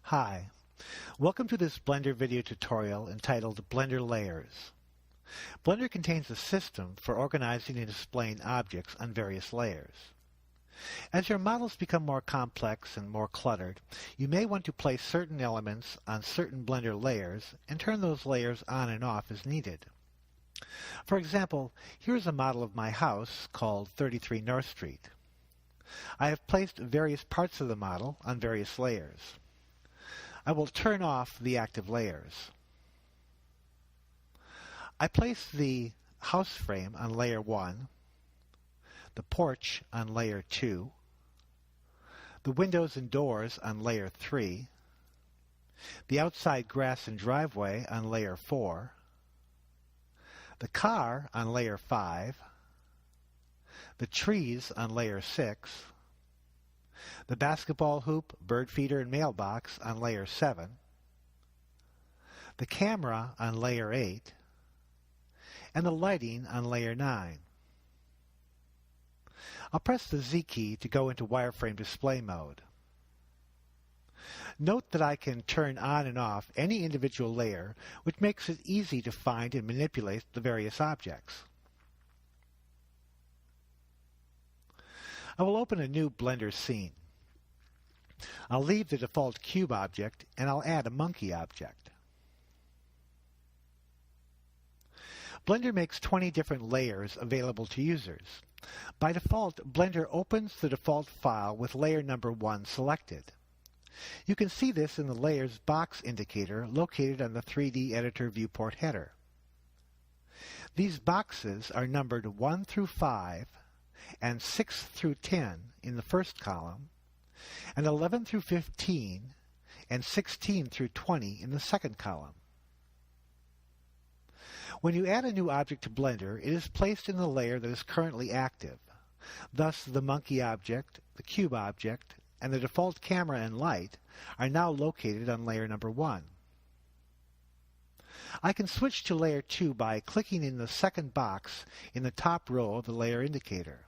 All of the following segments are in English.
Hi, welcome to this Blender video tutorial entitled Blender Layers. Blender contains a system for organizing and displaying objects on various layers. As your models become more complex and more cluttered, you may want to place certain elements on certain Blender layers and turn those layers on and off as needed. For example, here's a model of my house called 33 North Street. I have placed various parts of the model on various layers. I will turn off the active layers. I place the house frame on layer 1, the porch on layer 2, the windows and doors on layer 3, the outside grass and driveway on layer 4, the car on layer 5, the trees on layer 6, the basketball hoop, bird feeder, and mailbox on layer 7, the camera on layer 8, and the lighting on layer 9. I'll press the Z key to go into wireframe display mode. Note that I can turn on and off any individual layer, which makes it easy to find and manipulate the various objects. I will open a new Blender scene. I'll leave the default cube object and I'll add a monkey object. Blender makes 20 different layers available to users. By default, Blender opens the default file with layer number 1 selected. You can see this in the Layers box indicator located on the 3D Editor viewport header. These boxes are numbered 1 through 5 and 6 through 10 in the first column, and 11 through 15 and 16 through 20 in the second column. When you add a new object to Blender, it is placed in the layer that is currently active. Thus, the monkey object, the cube object, and the default camera and light are now located on layer number 1. I can switch to layer 2 by clicking in the second box in the top row of the layer indicator.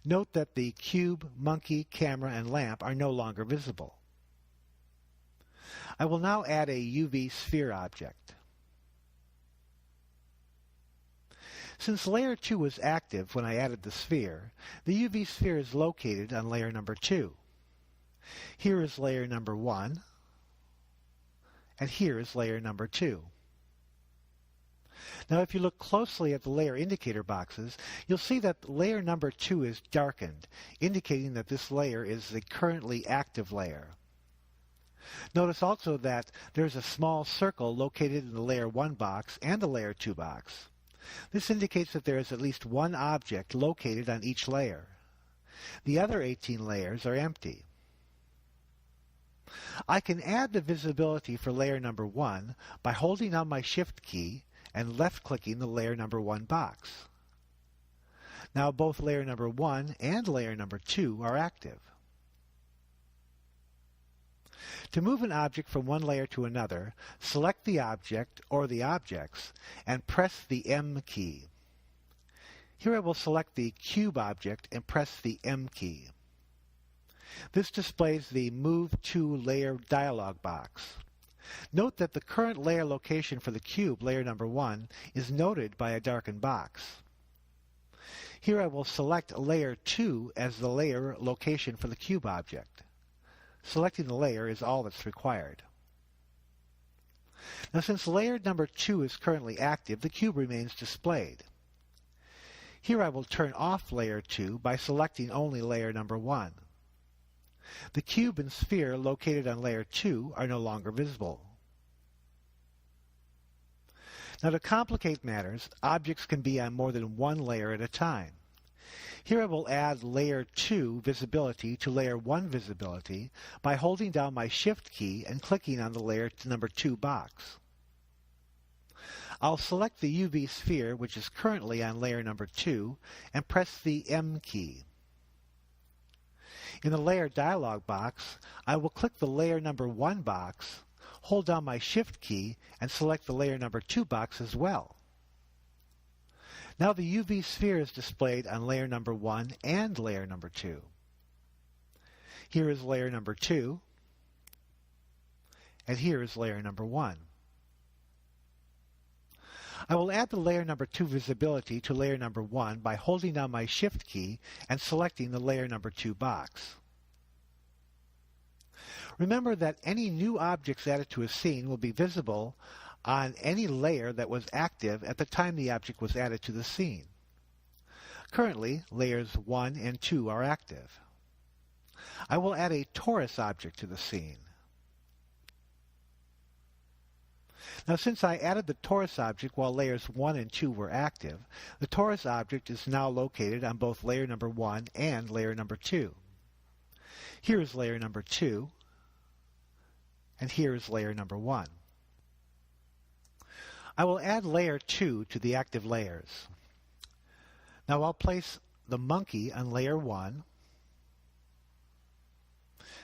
Note that the cube, monkey, camera, and lamp are no longer visible. I will now add a UV sphere object. Since layer 2 was active when I added the sphere, the UV sphere is located on layer number 2. Here is layer number 1, and here is layer number 2. Now if you look closely at the layer indicator boxes, you'll see that layer number 2 is darkened, indicating that this layer is the currently active layer. Notice also that there's a small circle located in the layer 1 box and the layer 2 box. This indicates that there is at least one object located on each layer. The other 18 layers are empty. I can add the visibility for layer number 1 by holding down my Shift key and left-clicking the layer number 1 box. Now both layer number 1 and layer number 2 are active. To move an object from one layer to another, select the object or the objects and press the M key. Here I will select the cube object and press the M key. This displays the Move to Layer dialog box. Note that the current layer location for the cube, layer number 1, is noted by a darkened box. Here I will select layer 2 as the layer location for the cube object. Selecting the layer is all that's required. Now since layer number 2 is currently active, the cube remains displayed. Here I will turn off layer 2 by selecting only layer number 1. The cube and sphere located on layer 2 are no longer visible. Now to complicate matters, objects can be on more than one layer at a time. Here I will add layer 2 visibility to layer 1 visibility by holding down my Shift key and clicking on the layer number 2 box. I'll select the UV sphere, which is currently on layer number 2, and press the M key. In the Layer dialog box, I will click the layer number 1 box, hold down my Shift key, and select the layer number 2 box as well. Now the UV sphere is displayed on layer number 1 and layer number 2. Here is layer number 2, and here is layer number 1. I will add the layer number 2 visibility to layer number 1 by holding down my Shift key and selecting the layer number 2 box. Remember that any new objects added to a scene will be visible on any layer that was active at the time the object was added to the scene. Currently, layers 1 and 2 are active. I will add a torus object to the scene. Now, since I added the torus object while layers 1 and 2 were active, the torus object is now located on both layer number 1 and layer number 2. Here is layer number 2, and here is layer number 1. I will add layer 2 to the active layers. Now I'll place the monkey on layer 1,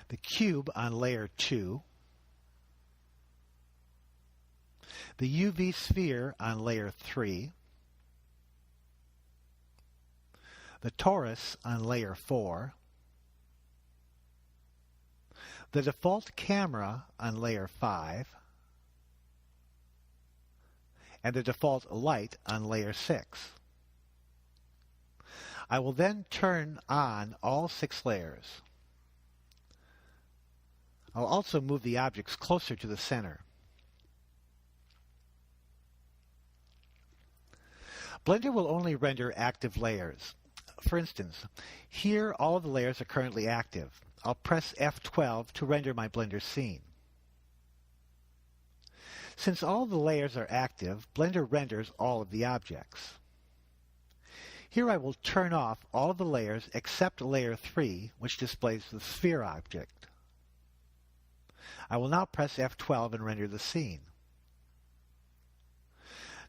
the cube on layer 2, the UV sphere on layer 3, the torus on layer 4, the default camera on layer 5, and the default light on layer 6. I will then turn on all 6 layers. I'll also move the objects closer to the center. Blender will only render active layers. For instance, here all of the layers are currently active. I'll press F12 to render my Blender scene. Since all of the layers are active, Blender renders all of the objects. Here I will turn off all of the layers except layer 3, which displays the sphere object. I will now press F12 and render the scene.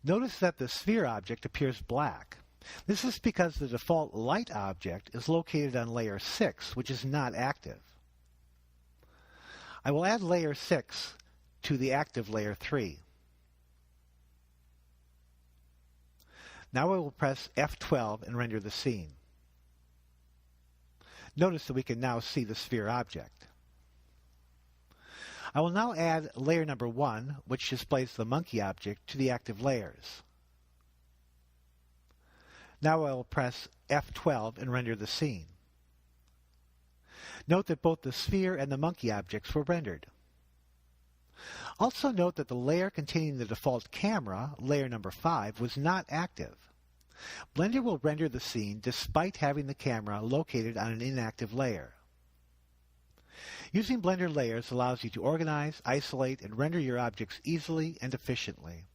Notice that the sphere object appears black. This is because the default light object is located on layer 6, which is not active. I will add layer 6 to the active layer 3. Now I will press F12 and render the scene. Notice that we can now see the sphere object. I will now add layer number 1, which displays the monkey object, to the active layers. Now I will press F12 and render the scene. Note that both the sphere and the monkey objects were rendered. Also note that the layer containing the default camera, layer number 5, was not active. Blender will render the scene despite having the camera located on an inactive layer. Using Blender layers allows you to organize, isolate, and render your objects easily and efficiently.